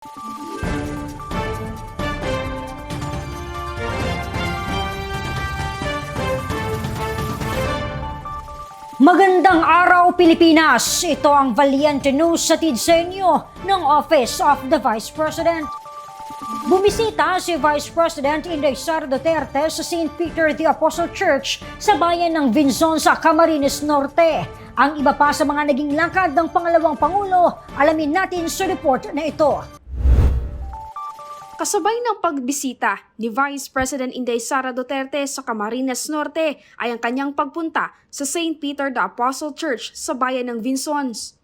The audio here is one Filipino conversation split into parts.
Magandang araw, Pilipinas! Ito ang Valiente News sa sa inyo ng Office of the Vice President. Bumisita si Vice President Inday Sara Duterte sa St. Peter the Apostle Church sa bayan ng Vinzon sa Camarines Norte. Ang iba pa sa mga naging lakad ng pangalawang Pangulo, alamin natin sa report na ito. Kasabay ng pagbisita ni Vice President Inday Sara Duterte sa Camarines Norte ay ang kanyang pagpunta sa St. Peter the Apostle Church sa bayan ng Vinzons.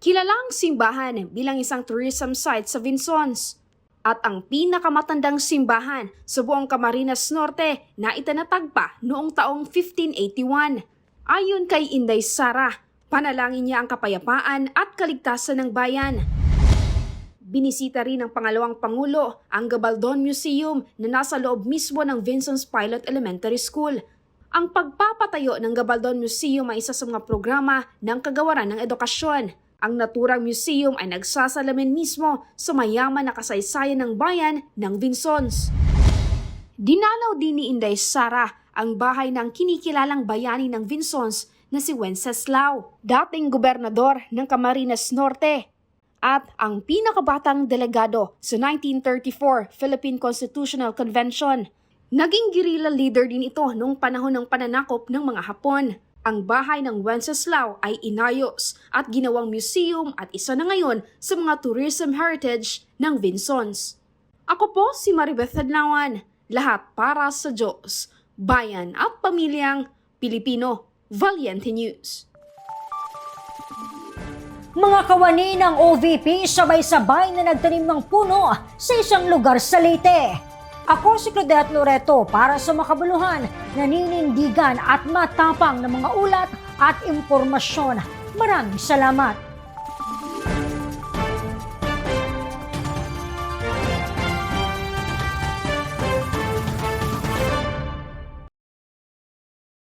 Kilalang simbahan bilang isang tourism site sa Vinzons at ang pinakamatandang simbahan sa buong Camarines Norte na itinatag pa noong taong 1581. Ayon kay Inday Sara, panalangin niya ang kapayapaan at kaligtasan ng bayan. Binisita rin ng pangalawang Pangulo ang Gabaldon Museum na nasa loob mismo ng Vinzons Pilot Elementary School. Ang pagpapatayo ng Gabaldon Museum ay isa sa mga programa ng Kagawaran ng Edukasyon. Ang naturang museum ay nagsasalamin mismo sa mayaman na kasaysayan ng bayan ng Vinzons. Dinalaw din ni Inday Sara ang bahay ng kinikilalang bayani ng Vinzons na si Wenceslao, dating gobernador ng Camarines Norte, at ang pinakabatang delegado sa 1934 Philippine Constitutional Convention. Naging guerrilla leader din ito noong panahon ng pananakop ng mga Hapon. Ang bahay ng Wenceslao ay inayos at ginawang museum at isa na ngayon sa mga tourism heritage ng Vinzons. Ako po si Maribeth Hadlawan, lahat para sa Diyos, bayan at pamilyang Pilipino. Valiente News. Mga kawani ng OVP sabay-sabay na nagtanim ng puno sa isang lugar sa Leyte. Ako si Claudette Loreto para sa makabuluhan, naninindigan at matapang ng mga ulat at impormasyon. Maraming salamat!